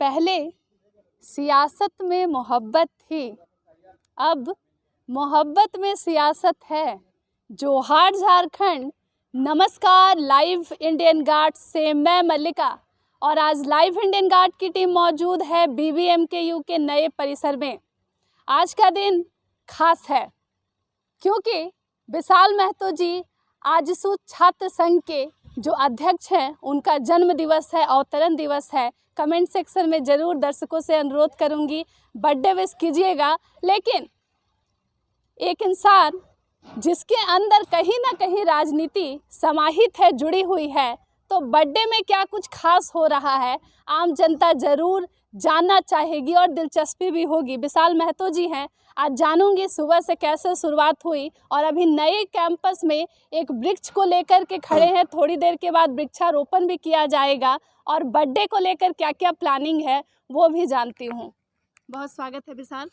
पहले सियासत में मोहब्बत थी, अब मोहब्बत में सियासत है। जोहार झारखंड, नमस्कार। लाइव इंडियन गार्ड से मैं मल्लिका, और आज लाइव इंडियन गार्ड की टीम मौजूद है BBMKU के नए परिसर में। आज का दिन खास है क्योंकि विशाल महतो जी आजसू छात्र संघ के जो अध्यक्ष हैं, उनका जन्म दिवस है, अवतरण दिवस है। कमेंट सेक्शन में ज़रूर दर्शकों से अनुरोध करूंगी बर्थडे विश कीजिएगा। लेकिन एक इंसान जिसके अंदर कहीं ना कहीं राजनीति समाहित है, जुड़ी हुई है, तो बर्थडे में क्या कुछ खास हो रहा है आम जनता ज़रूर जानना चाहेगी और दिलचस्पी भी होगी। विशाल महतो जी हैं, आज जानूंगी सुबह से कैसे शुरुआत हुई, और अभी नए कैंपस में एक वृक्ष को लेकर के खड़े हैं। थोड़ी देर के बाद वृक्षारोपण भी किया जाएगा, और बर्थडे को लेकर क्या क्या प्लानिंग है वो भी जानती हूँ। बहुत स्वागत है विशाल।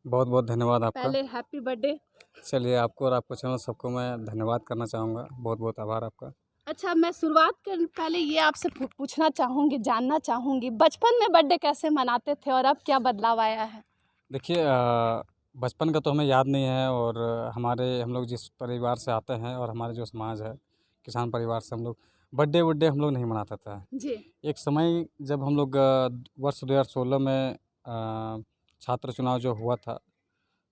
बहुत बहुत धन्यवाद आपका। पहले हैप्पी बर्थडे। चलिए, आपको और आपको चैनल सबको मैं धन्यवाद करना चाहूँगा। बहुत बहुत आभार आपका। अच्छा, मैं शुरुआत कर पहले ये आपसे पूछना चाहूँगी, जानना चाहूँगी, बचपन में बर्थडे कैसे मनाते थे और अब क्या बदलाव आया है? देखिए, बचपन का तो हमें याद नहीं है, और हम लोग जिस परिवार से आते हैं और हमारे जो समाज है, किसान परिवार से, हम लोग बर्थडे हम लोग नहीं मनाते थे जी। एक समय जब हम लोग वर्ष 2016 में छात्र चुनाव जो हुआ था,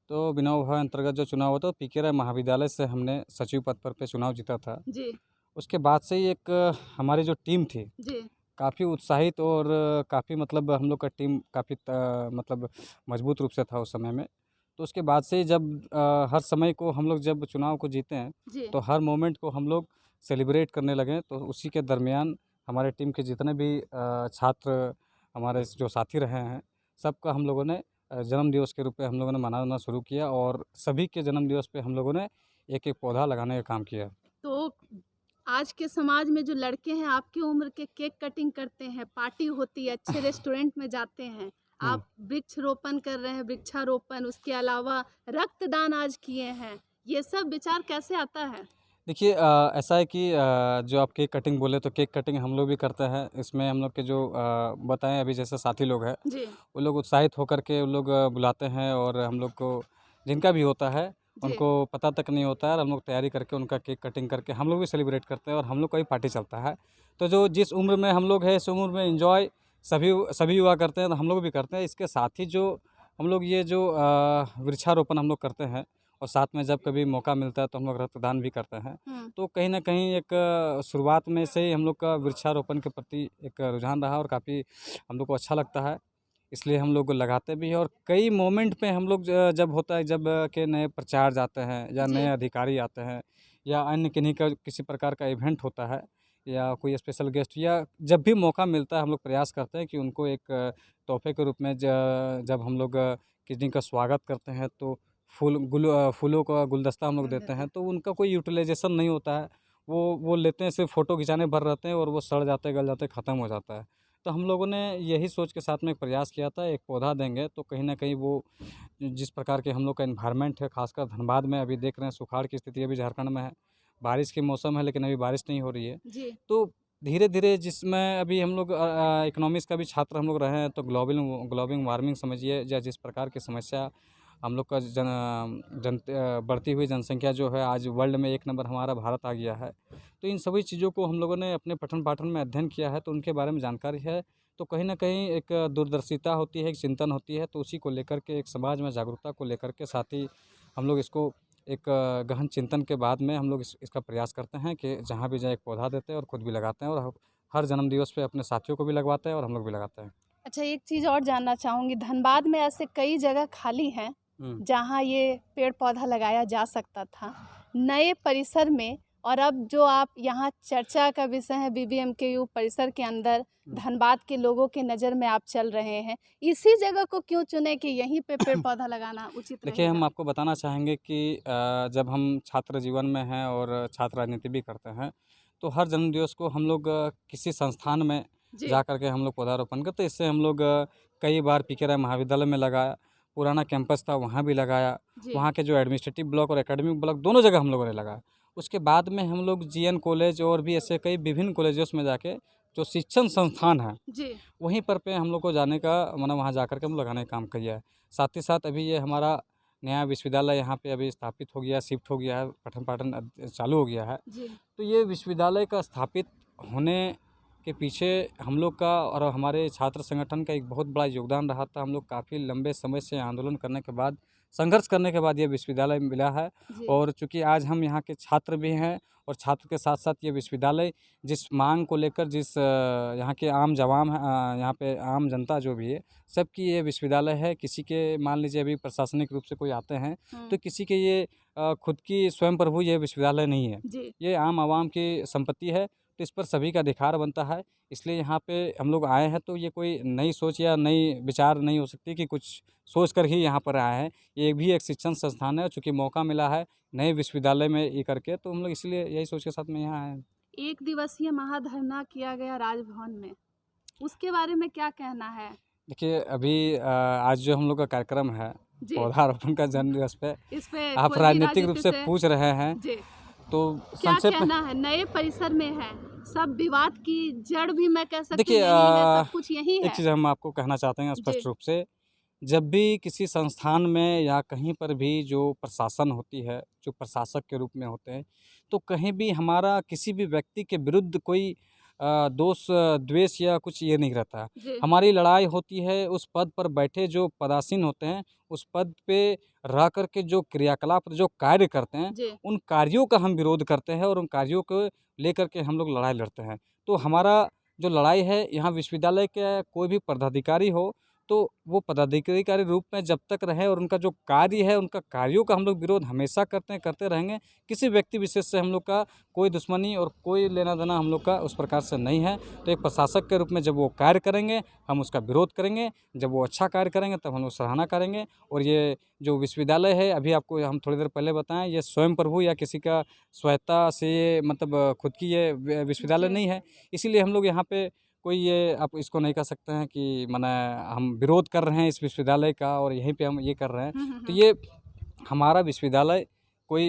तो विनोबा भावे अंतर्गत जो चुनाव हुआ था, पीके राय महाविद्यालय से हमने सचिव पद पर पे चुनाव जीता था। जी। उसके बाद से ही एक हमारी जो टीम थी जी। काफ़ी उत्साहित, और काफ़ी मतलब हम लोग का टीम काफ़ी मतलब मजबूत रूप से था उस समय में। तो उसके बाद से जब हर समय को हम लोग जब चुनाव को जीते हैं, जी। तो हर मोमेंट को हम लोग सेलिब्रेट करने लगे। तो उसी के दरमियान हमारे टीम के जितने भी छात्र हमारे जो साथी रहे हैं, सबका हम लोगों ने जन्म दिवस के रूप में हम लोगों ने मनाना शुरू किया, और सभी के जन्म दिवस पे हम लोगों ने एक एक पौधा लगाने का काम किया। तो आज के समाज में जो लड़के हैं आपकी उम्र के, केक कटिंग करते हैं, पार्टी होती है, अच्छे रेस्टोरेंट में जाते हैं, आप वृक्ष रोपण कर रहे हैं, वृक्षारोपण, उसके अलावा रक्तदान आज किए हैं, ये सब विचार कैसे आता है? देखिए, ऐसा है कि जो आप केक कटिंग बोले, तो केक कटिंग हम लोग भी करते हैं। इसमें हम लोग के जो बताएं अभी जैसे साथी लोग हैं, जी। वो लोग उत्साहित होकर के वो लोग बुलाते हैं, और हम लोग को जिनका भी होता है उनको पता तक नहीं होता है, और हम लोग तैयारी करके उनका केक कटिंग करके हम लोग भी सेलिब्रेट करते हैं, और हम लोग का भी पार्टी चलता है। तो जो जिस उम्र में हम लोग हैं, इस उम्र में एंजॉय सभी युवा करते हैं, तो हम लोग भी करते हैं। इसके साथ ही जो हम लोग ये जो वृक्षारोपण हम लोग करते हैं, और साथ में जब कभी मौका मिलता है तो हम लोग रक्तदान भी करते हैं। तो कहीं ना कहीं एक शुरुआत में से ही हम लोग का वृक्षारोपण के प्रति एक रुझान रहा, और काफ़ी हम लोग को अच्छा लगता है, इसलिए हम लोग लगाते भी हैं। और कई मोमेंट पे हम लोग जब होता है, जब के नए प्रचार जाते हैं, या नए अधिकारी आते हैं, या अन्य किन्हीं का किसी प्रकार का इवेंट होता है, या कोई स्पेशल गेस्ट, या जब भी मौका मिलता है, हम लोग प्रयास करते हैं कि उनको एक तोहफे के रूप में जब हम लोग किसी का स्वागत करते हैं, तो फूलों का गुलदस्ता हम लोग देते हैं। तो उनका कोई यूटिलाइजेशन नहीं होता है, वो लेते हैं, सिर्फ फ़ोटो खिंचाने भर रहते हैं, और वो सड़ जाते, गल जाते, ख़त्म हो जाता है। तो हम लोगों ने यही सोच के साथ में एक प्रयास किया था, एक पौधा देंगे तो कहीं न कहीं वो जिस प्रकार के हम लोग का एनवायरनमेंट है, ख़ासकर धनबाद में अभी देख रहे हैं सुखाड़ की स्थिति अभी झारखंड में है। बारिश के मौसम है, लेकिन अभी बारिश नहीं हो रही है। जी। तो धीरे-धीरे जिसमें अभी हम लोग इकोनॉमिक्स का भी छात्र हम लोग रहे हैं, तो ग्लोबल वार्मिंग समझिए, या जिस प्रकार की समस्या हम लोग का बढ़ती हुई जनसंख्या जो है, आज वर्ल्ड में 1 नंबर हमारा भारत आ गया है। तो इन सभी चीज़ों को हम लोगों ने अपने पठन-पाठन में अध्ययन किया है, तो उनके बारे में जानकारी है। तो कहीं न कहीं एक दूरदर्शिता होती है, एक चिंतन होती है, तो उसी को लेकर के एक समाज में जागरूकता को लेकर के साथ ही हम लोग इसको एक गहन चिंतन के बाद में हम लोग इसका प्रयास करते हैं कि जहाँ भी जाए एक पौधा देते हैं, और खुद भी लगाते हैं, और हर जन्म दिवस पे अपने साथियों को भी लगवाते हैं, और हम लोग भी लगाते हैं। अच्छा, एक चीज़ और जानना चाहूँगी, धनबाद में ऐसे कई जगह खाली हैं जहाँ ये पेड़ पौधा लगाया जा सकता था नए परिसर में, और अब जो आप यहाँ चर्चा का विषय है BBMKU परिसर के अंदर धनबाद के लोगों के नज़र में आप चल रहे हैं, इसी जगह को क्यों चुने कि यहीं पे पेड़ पौधा लगाना उचित देखिए, रहेगा? हम आपको बताना चाहेंगे कि जब हम छात्र जीवन में हैं और छात्र राजनीति भी करते हैं, तो हर जन्मदिवस को हम लोग किसी संस्थान में जा कर के हम लोग पौधारोपण करते हैं। इससे हम लोग कई बार पीके राय महाविद्यालय में लगाया, पुराना कैंपस था वहाँ भी लगाया, वहाँ के जो एडमिनिस्ट्रेटिव ब्लॉक और एकेडमिक ब्लॉक दोनों जगह हम लोगों ने लगाया। उसके बाद में हम लोग GN कॉलेज और भी ऐसे कई विभिन्न कॉलेजों में जाके जो शिक्षण संस्थान है जी वहीं पर पे हम लोग को जाने का मतलब वहाँ जा कर के हम लगाने का काम किया है। साथ ही साथ अभी ये हमारा नया विश्वविद्यालय यहाँ पे अभी स्थापित हो गया, शिफ्ट हो गया है, पठन पाठन चालू हो गया है। जी तो ये विश्वविद्यालय का स्थापित होने के पीछे हम लोग का और हमारे छात्र संगठन का एक बहुत बड़ा योगदान रहा था। हम लोग काफ़ी लंबे समय से आंदोलन करने के बाद, संघर्ष करने के बाद ये विश्वविद्यालय मिला है। जी और चूँकि आज हम यहाँ के छात्र भी हैं और छात्र के साथ साथ ये विश्वविद्यालय जिस मांग को लेकर यहाँ के आम जवाम यहाँ पे आम जनता जो भी है सबकी ये विश्वविद्यालय है। किसी के मान लीजिए अभी प्रशासनिक रूप से कोई आते हैं तो किसी के ये खुद की स्वयं प्रभु ये विश्वविद्यालय नहीं है, जी ये आम आवाम की संपत्ति है। तो इस पर सभी का अधिकार बनता है। इसलिए यहाँ पे हम लोग आए हैं तो ये कोई नई सोच या नई विचार नहीं हो सकती कि कुछ सोच कर ही यहाँ पर आए हैं। ये भी एक शिक्षण संस्थान है, चूँकि मौका मिला है नए विश्वविद्यालय में ये करके, तो हम लोग इसलिए यही सोच के साथ में यहाँ आए हैं। एक दिवसीय महाधरना किया गया राजभवन में, उसके बारे में क्या कहना है? देखिए अभी आज जो हम लोग का कार्यक्रम है जी पौधारोपण का जन्म दिवस पे इस पे आप कोई भी राजनीतिक रूप राजनीति से पूछ रहे हैं जी तो क्या संक्षेप में कहना है? नए परिसर में है, सब विवाद की जड़ भी मैं कह सकती हूँ देखिए यही है, सब कुछ यही एक है। चीज़ हम आपको कहना चाहते हैं जी स्पष्ट रूप से, जब भी किसी संस्थान में या कहीं पर भी जो प्रशासन होती है, जो प्रशासक के रूप में होते हैं, तो कहीं भी हमारा किसी भी व्यक्ति के विरुद्ध कोई दोष द्वेष या कुछ ये नहीं रहता। जी हमारी लड़ाई होती है उस पद पर बैठे जो पदासीन होते हैं, उस पद पे रह कर के जो क्रियाकलाप जो कार्य करते हैं, जी उन कार्यों का हम विरोध करते हैं और उन कार्यों को लेकर के हम लोग लड़ाई लड़ते हैं। तो हमारा जो लड़ाई है यहाँ विश्वविद्यालय के कोई भी पदाधिकारी हो तो वो पदाधिकारी रूप में जब तक रहे और उनका जो कार्य है उनका कार्यों का हम लोग विरोध हमेशा करते हैं, करते रहेंगे। किसी व्यक्ति विशेष से हम लोग का कोई दुश्मनी और कोई लेना देना हम लोग का उस प्रकार से नहीं है। तो एक प्रशासक के रूप में जब वो कार्य करेंगे हम उसका विरोध करेंगे, जब वो अच्छा कार्य करेंगे तब हम लोग सराहना करेंगे। और ये जो विश्वविद्यालय है अभी आपको हम थोड़ी देर पहले बताएं, ये स्वयं प्रभु या किसी का स्वायत्ता से ये मतलब खुद की ये विश्वविद्यालय जी नहीं है। इसीलिए हम लोग यहाँ पे कोई ये आप इसको नहीं कह सकते हैं कि माने हम विरोध कर रहे हैं इस विश्वविद्यालय का और यहीं पे हम ये कर रहे हैं। तो ये हमारा विश्वविद्यालय कोई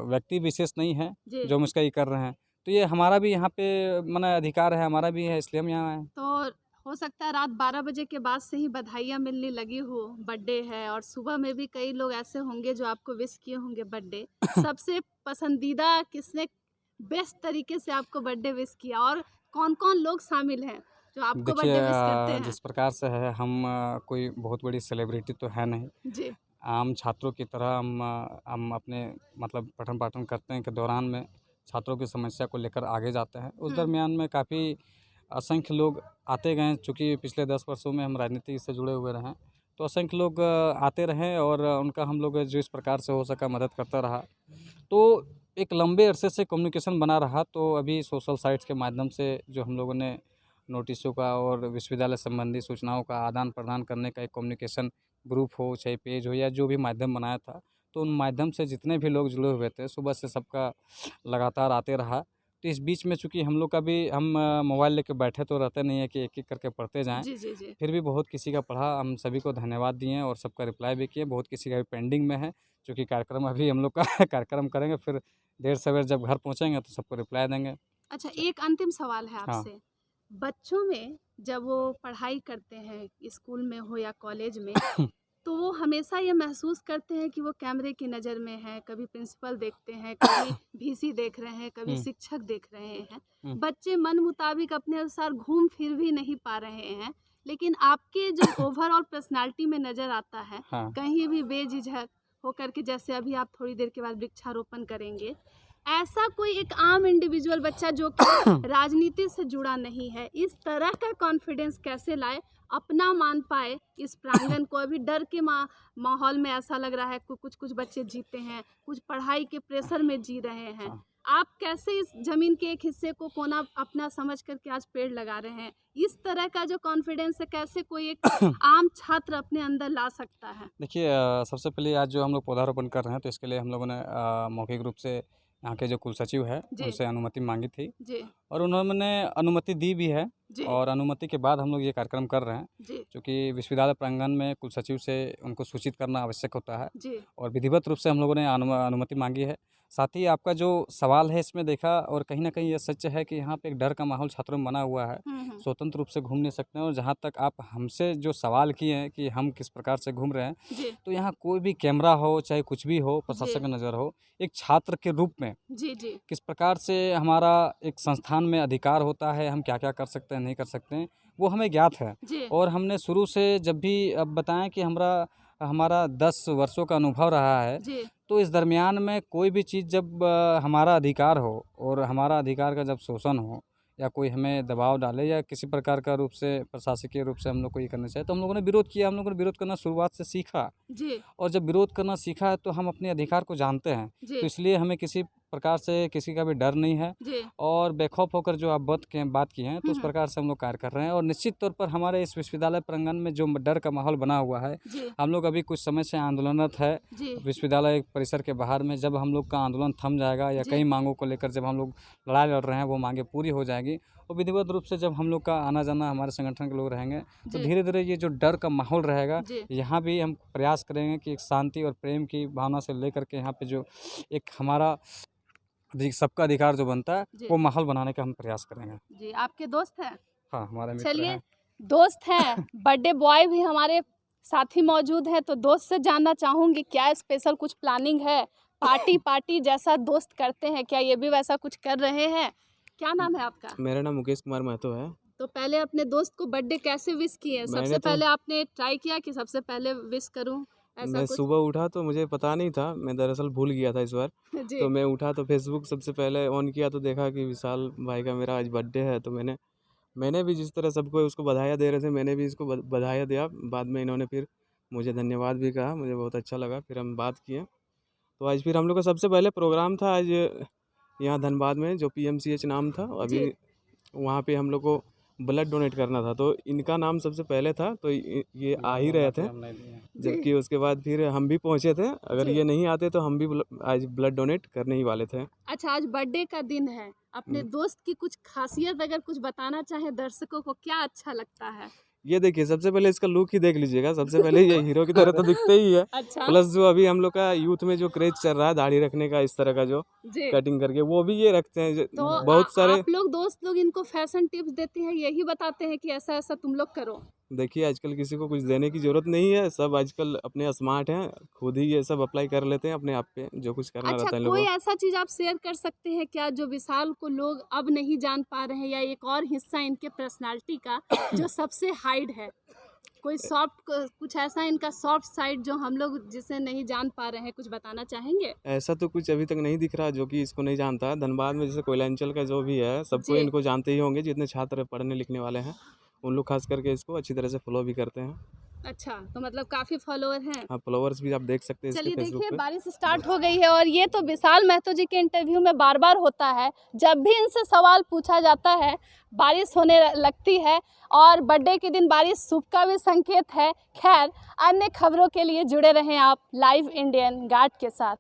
व्यक्ति विशेष नहीं है जी जो हम इसका ये कर रहे हैं। तो ये हमारा भी यहाँ पे माने अधिकार है, हमारा भी है, इसलिए हम यहाँ आए हैं। तो हो सकता है रात 12 बजे के बाद से ही बधाइयाँ मिलने लगी हो, बर्थडे है, और सुबह में भी कई लोग ऐसे होंगे जो आपको विश किए होंगे बर्थडे। सबसे पसंदीदा किसने बेस्ट तरीके से आपको बर्थडे विश किया, और कौन-कौन लोग शामिल हैं जो आपको देखिए बर्थडे विश करते हैं? जिस प्रकार से है हम कोई बहुत बड़ी सेलिब्रिटी तो है नहीं। जी आम छात्रों की तरह हम अपने मतलब पठन पाठन करते हैं के दौरान में छात्रों की समस्या को लेकर आगे जाते हैं। उस दरमियान में काफ़ी असंख्य लोग आते गए, चूँकि पिछले 10 वर्षों में हम राजनीति से जुड़े हुए रहे, तो असंख्य लोग आते रहे और उनका हम लोग जिस प्रकार से हो सका मदद करता रहा। तो एक लंबे अरसे से कम्युनिकेशन बना रहा। तो अभी सोशल साइट्स के माध्यम से जो हम लोगों ने नोटिसों का और विश्वविद्यालय संबंधी सूचनाओं का आदान प्रदान करने का एक कम्युनिकेशन ग्रुप हो चाहे पेज हो या जो भी माध्यम बनाया था, तो उन माध्यम से जितने भी लोग जुड़े हुए थे सुबह से सबका लगातार आते रहा। तो इस बीच में चूँकि हम लोग का भी हम मोबाइल लेके बैठे तो रहते नहीं है कि एक-एक करके पढ़ते जाएँ। जी जी जी फिर भी बहुत किसी का पढ़ा, हम सभी को धन्यवाद दिए और सबका रिप्लाई भी किए। बहुत किसी का भी पेंडिंग में है, चूँकि कार्यक्रम अभी हम लोग का कार्यक्रम करेंगे, फिर देर सवेर जब घर पहुँचेंगे तो सबको रिप्लाई देंगे। अच्छा, एक अंतिम सवाल है हाँ। आपसे। बच्चों में जब वो पढ़ाई करते हैं, स्कूल में हो या कॉलेज में, तो वो हमेशा ये महसूस करते हैं कि वो कैमरे की नज़र में हैं, कभी प्रिंसिपल देखते हैं, कभी वीसी देख रहे हैं, कभी हुँ। शिक्षक देख रहे हैं। हुँ। बच्चे मन मुताबिक अपने अनुसार घूम फिर भी नहीं पा रहे हैं, लेकिन आपके जो ओवरऑल पर्सनैलिटी में नज़र आता है, हाँ। कहीं भी बेझिझक होकर के, जैसे अभी आप थोड़ी देर के बाद वृक्षारोपण करेंगे, ऐसा कोई एक आम इंडिविजुअल बच्चा जो कि राजनीति से जुड़ा नहीं है, इस तरह का कॉन्फिडेंस कैसे लाए, अपना मान पाए इस प्रांगण को? अभी डर के माहौल में ऐसा लग रहा है कुछ बच्चे जीते हैं, कुछ पढ़ाई के प्रेशर में जी रहे हैं। हाँ। आप कैसे इस जमीन के एक हिस्से को कोना अपना समझ करके आज पेड़ लगा रहे हैं? इस तरह का जो कॉन्फिडेंस है कैसे कोई एक आम छात्र अपने अंदर ला सकता है? देखिए सबसे पहले आज जो हम लोग पौधारोपण कर रहे हैं तो इसके लिए हम लोगों ने मौखिक रूप से यहाँ के जो कुलसचिव है जी उनसे अनुमति मांगी थी जी और उन्होंने अनुमति दी भी है। जी और अनुमति के बाद हम लोग ये कार्यक्रम कर रहे हैं, जी क्योंकि विश्वविद्यालय प्रांगण में कुलसचिव से उनको सूचित करना आवश्यक होता है जी और विधिवत रूप से हम लोगों ने अनुमति मांगी है। साथ ही आपका जो सवाल है इसमें देखा, और कहीं न कहीं ये सच है कि यहाँ पे एक डर का माहौल छात्रों में बना हुआ है। स्वतंत्र रूप से घूम नहीं सकते हैं, और जहाँ तक आप हमसे जो सवाल किए हैं कि हम किस प्रकार से घूम रहे हैं, जी तो यहाँ कोई भी कैमरा हो, चाहे कुछ भी हो, प्रशासन जी की नज़र हो, एक छात्र के रूप में जी जी किस प्रकार से हमारा एक संस्थान में अधिकार होता है, हम क्या-क्या कर सकते हैं, नहीं कर सकते हैं, वो हमें ज्ञात है। जी और हमने शुरू से जब भी अब बताएँ कि हमारा 10 वर्षों का अनुभव रहा है, जी तो इस दरमियान में कोई भी चीज़ जब हमारा अधिकार हो और हमारा अधिकार का जब शोषण हो, या कोई हमें दबाव डाले, या किसी प्रकार का रूप से प्रशासकीय रूप से हम लोग को ये करना चाहिए, तो हम लोगों ने विरोध किया। हम लोगों ने विरोध करना शुरुआत से सीखा, जी और जब विरोध करना सीखा है तो हम अपने अधिकार को जानते हैं, जी तो इसलिए हमें किसी प्रकार से किसी का भी डर नहीं है। जी और बेखौफ होकर जो आप बात की हैं, तो उस हम्म। प्रकार से हम लोग कार्य कर रहे हैं। और निश्चित तौर पर हमारे इस विश्वविद्यालय प्रांगण में जो डर का माहौल बना हुआ है, जी हम लोग अभी कुछ समय से आंदोलनरत है जी विश्वविद्यालय परिसर के बाहर में। जब हम लोग का आंदोलन थम जाएगा, या जी कई मांगों को लेकर जब हम लोग लड़ाई लड़ रहे हैं, वो मांगें पूरी हो जाएगी, और विधिवत रूप से जब हम लोग का आना जाना हमारे संगठन के लोग रहेंगे, तो जी धीरे धीरे ये जो डर का माहौल रहेगा, जी यहाँ भी हम प्रयास करेंगे कि एक शांति और प्रेम की भावना से लेकर के यहाँ पे जो एक हमारा सबका अधिकार जो बनता है, जी वो माहौल बनाने का हम प्रयास करेंगे। जी आपके दोस्त हैं? हाँ, हमारे मित्र चलिए, हैं। दोस्त हैं, बर्थडे बॉय भी हमारे साथ ही मौजूद है, तो दोस्त से जानना चाहूँगी क्या स्पेशल कुछ प्लानिंग है? पार्टी जैसा दोस्त करते हैं, क्या ये भी वैसा कुछ कर रहे हैं? क्या नाम है आपका? मेरा नाम मुकेश कुमार महतो है। तो पहले अपने दोस्त को बर्थडे कैसे विश किए? सबसे मैंने तो पहले आपने ट्राई किया कि सबसे पहले विश करूँ, ऐसा मैं कुछ? सुबह उठा तो मुझे पता नहीं था, मैं दरअसल भूल गया था इस बार। जी, तो मैं उठा तो फेसबुक सबसे पहले ऑन किया तो देखा कि विशाल भाई का मेरा आज बर्थडे है, तो मैंने भी जिस तरह सबको उसको बधाइयाँ दे रहे थे, मैंने भी इसको बधाइयाँ दिया। बाद में इन्होंने फिर मुझे धन्यवाद भी कहा, मुझे बहुत अच्छा लगा। फिर हम बात किए, तो आज फिर हम लोग का सबसे पहले प्रोग्राम था आज यहाँ धनबाद में, जो PMCH नाम था। जी, अभी वहाँ पे हम लोग को ब्लड डोनेट करना था, तो इनका नाम सबसे पहले था, तो ये आ ही रहे थे। जी, जबकि उसके बाद फिर हम भी पहुँचे थे, अगर जी। ये नहीं आते तो हम भी आज ब्लड डोनेट करने ही वाले थे। अच्छा, आज बर्थडे का दिन है, अपने दोस्त की कुछ खासियत अगर कुछ बताना चाहें दर्शकों को, क्या अच्छा लगता है? ये देखिए, सबसे पहले इसका लुक ही देख लीजिएगा। सबसे पहले ये हीरो की तरह तो दिखते ही है। अच्छा, प्लस जो अभी हम लोग का यूथ में जो क्रेज चल रहा है दाढ़ी रखने का, इस तरह का जो जी। कटिंग करके, वो भी ये रखते हैं। तो बहुत सारे आप लोग दोस्त लोग इनको फैशन टिप्स देते हैं, यही बताते हैं कि ऐसा ऐसा तुम लोग करो? देखिए, आजकल किसी को कुछ देने की ज़रूरत नहीं है। सब आजकल अपने स्मार्ट हैं, खुद ही ये सब अप्लाई कर लेते हैं अपने आप पे, जो कुछ करना अच्छा, रहता है इन कोई लोगों को। ऐसा चीज़ आप शेयर कर सकते हैं क्या जो विशाल को लोग अब नहीं जान पा रहे हैं, या एक और हिस्सा इनके पर्सनालिटी का जो सबसे हाइड है? कोई सॉफ्ट कुछ ऐसा इनका सॉफ्ट साइड जो हम लोग जिसे नहीं जान पा रहे हैं, कुछ बताना चाहेंगे? ऐसा तो कुछ अभी तक नहीं दिख रहा जो कि इसको नहीं जानता है। धनबाद में जैसे कोयलांचल का जो भी है, सबको जी। इनको जानते ही होंगे, जितने छात्र पढ़ने लिखने वाले हैं। उन लोग खास करके इसको अच्छी तरह से फॉलो भी करते हैं। अच्छा, तो मतलब काफ़ी फॉलोअर हैं। हाँ, फॉलोवर्स भी आप देख सकते हैं इसके चलिए फेसबुक देखिए, पे। बारिश स्टार्ट हो गई है, और ये तो विशाल महतो जी के इंटरव्यू में बार बार होता है। जब भी इनसे सवाल पूछा जाता है, बारिश होने लगती है, और बर्थडे के दिन बारिश शुभ का भी संकेत है। खैर, अन्य खबरों के लिए जुड़े रहें आप लाइव इंडियन गार्ड के साथ।